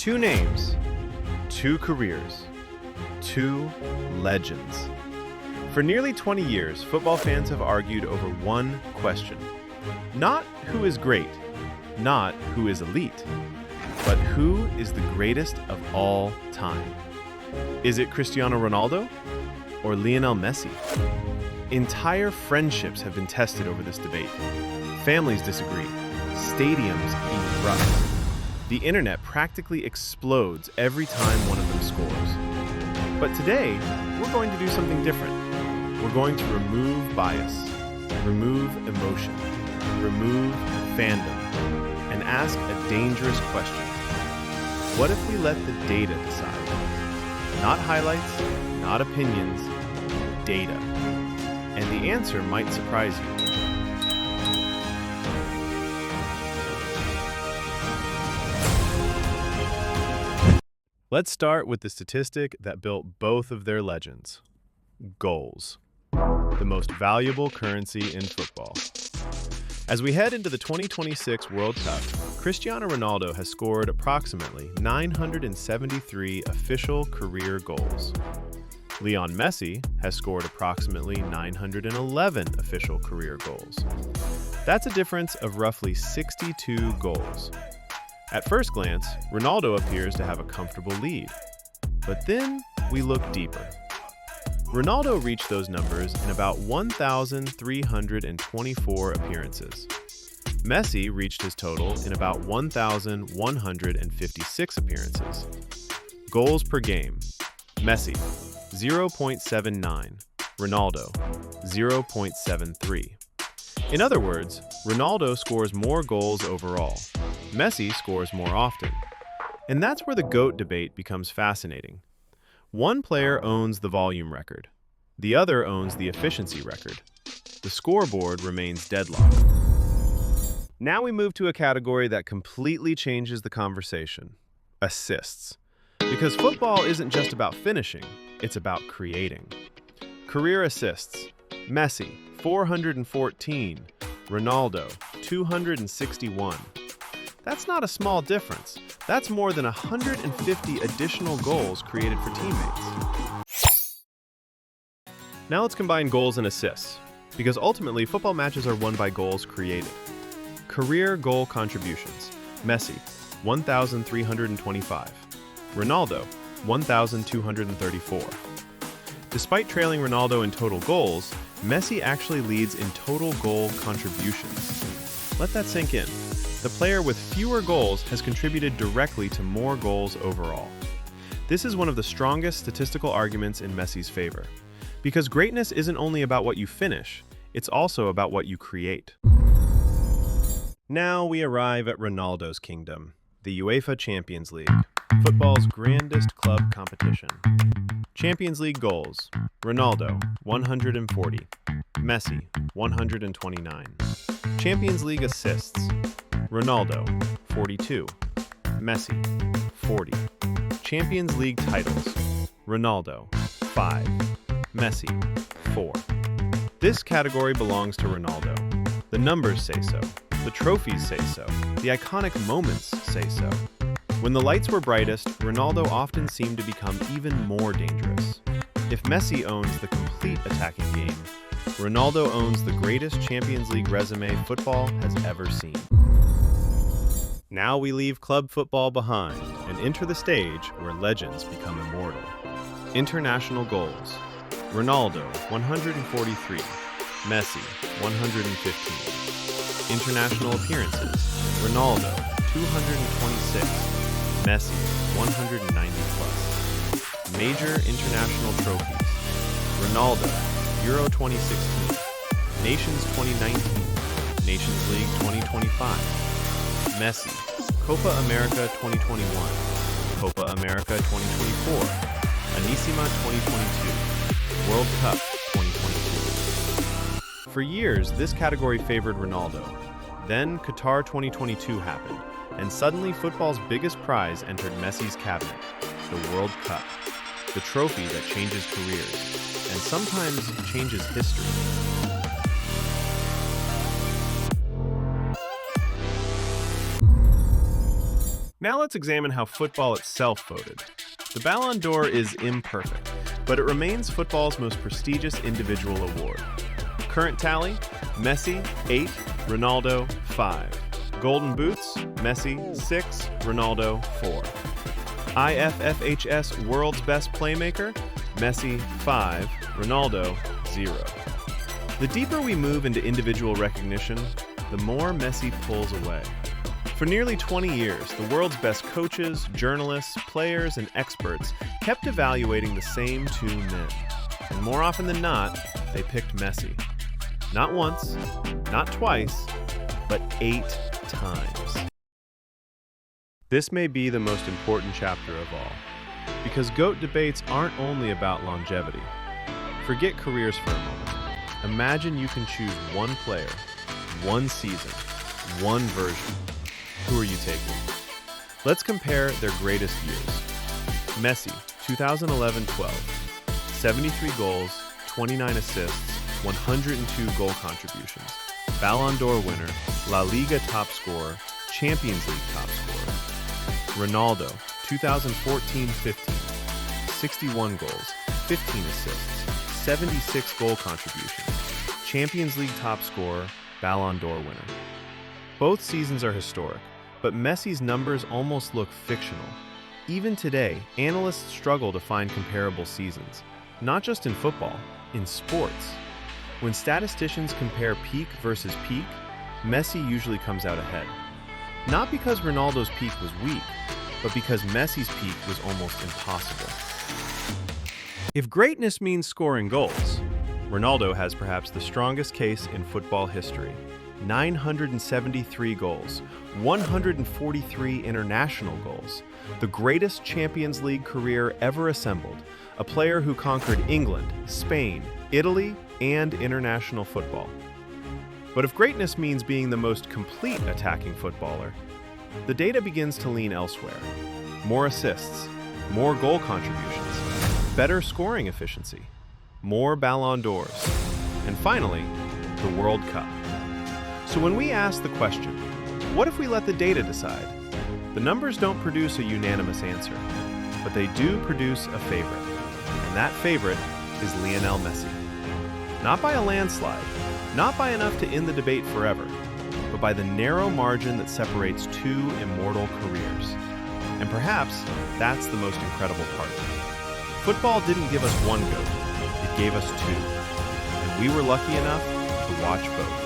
Two names, two careers, two legends. For nearly 20 years, football fans have argued over one question. Not who is great, not who is elite, but who is the greatest of all time. Is it Cristiano Ronaldo or Lionel Messi? Entire friendships have been tested over this debate. Families disagree. Stadiums erupt. The internet practically explodes every time one of them scores. But today, we're going to do something different. We're going to remove bias, remove emotion, remove fandom, and ask a dangerous question. What if we let the data decide? Not highlights, not opinions, data. And the answer might surprise you. Let's start with the statistic that built both of their legends. Goals. The most valuable currency in football. As we head into the 2026 World Cup, Cristiano Ronaldo has scored approximately 973 official career goals. Lionel Messi has scored approximately 911 official career goals. That's a difference of roughly 62 goals. At first glance, Ronaldo appears to have a comfortable lead. But then we look deeper. Ronaldo reached those numbers in about 1,324 appearances. Messi reached his total in about 1,156 appearances. Goals per game. Messi, 0.79. Ronaldo, 0.73. In other words, Ronaldo scores more goals overall. Messi scores more often. And that's where the GOAT debate becomes fascinating. One player owns the volume record. The other owns the efficiency record. The scoreboard remains deadlocked. Now we move to a category that completely changes the conversation. Assists. Because football isn't just about finishing, it's about creating. Career assists. Messi, 414. Ronaldo, 261. That's not a small difference. That's more than 150 additional goals created for teammates. Now let's combine goals and assists, because ultimately football matches are won by goals created. Career goal contributions. Messi, 1,325. Ronaldo, 1,234. Despite trailing Ronaldo in total goals, Messi actually leads in total goal contributions. Let that sink in. The player with fewer goals has contributed directly to more goals overall. This is one of the strongest statistical arguments in Messi's favor. Because greatness isn't only about what you finish, it's also about what you create. Now we arrive at Ronaldo's kingdom, the UEFA Champions League, football's grandest club competition. Champions League goals. Ronaldo, 140. Messi, 129. Champions League assists. Ronaldo, 42. Messi, 40. Champions League titles. Ronaldo, 5. Messi, 4. This category belongs to Ronaldo. The numbers say so. The trophies say so. The iconic moments say so. When the lights were brightest, Ronaldo often seemed to become even more dangerous. If Messi owns the complete attacking game, Ronaldo owns the greatest Champions League resume football has ever seen. Now we leave club football behind and enter the stage where legends become immortal. International goals. Ronaldo, 143. Messi, 115. International appearances. Ronaldo, 226. Messi, 190 plus. Major international trophies. Ronaldo, Euro 2016. Nations 2019. Nations League 2025. Messi, Copa America 2021, Copa America 2024, Anissima 2022, World Cup 2022. For years, this category favored Ronaldo. Then Qatar 2022 happened, and suddenly football's biggest prize entered Messi's cabinet, the World Cup, the trophy that changes careers, and sometimes changes history. Now let's examine how football itself voted. The Ballon d'Or is imperfect, but it remains football's most prestigious individual award. Current tally: Messi, 8, Ronaldo, 5. Golden Boots: Messi, 6, Ronaldo, 4. IFFHS World's Best Playmaker: Messi, 5, Ronaldo, 0. The deeper we move into individual recognition, the more Messi pulls away. For nearly 20 years, the world's best coaches, journalists, players, and experts kept evaluating the same two men. And more often than not, they picked Messi. Not once, not twice, but 8 times. This may be the most important chapter of all, because GOAT debates aren't only about longevity. Forget careers for a moment. Imagine you can choose one player, one season, one version. Who are you taking? Let's compare their greatest years. Messi, 2011-12, 73 goals, 29 assists, 102 goal contributions. Ballon d'Or winner, La Liga top scorer, Champions League top scorer. Ronaldo, 2014-15, 61 goals, 15 assists, 76 goal contributions. Champions League top scorer, Ballon d'Or winner. Both seasons are historic, but Messi's numbers almost look fictional. Even today, analysts struggle to find comparable seasons, not just in football, in sports. When statisticians compare peak versus peak, Messi usually comes out ahead. Not because Ronaldo's peak was weak, but because Messi's peak was almost impossible. If greatness means scoring goals, Ronaldo has perhaps the strongest case in football history. 973 goals, 143 international goals, the greatest Champions League career ever assembled, a player who conquered England, Spain, Italy, and international football. But if greatness means being the most complete attacking footballer, the data begins to lean elsewhere. More assists, more goal contributions, better scoring efficiency, more Ballon d'Ors, and finally, the World Cup. So when we ask the question, what if we let the data decide? The numbers don't produce a unanimous answer, but they do produce a favorite. And that favorite is Lionel Messi. Not by a landslide, not by enough to end the debate forever, but by the narrow margin that separates two immortal careers. And perhaps that's the most incredible part. Football didn't give us one GOAT, it gave us two. And we were lucky enough to watch both.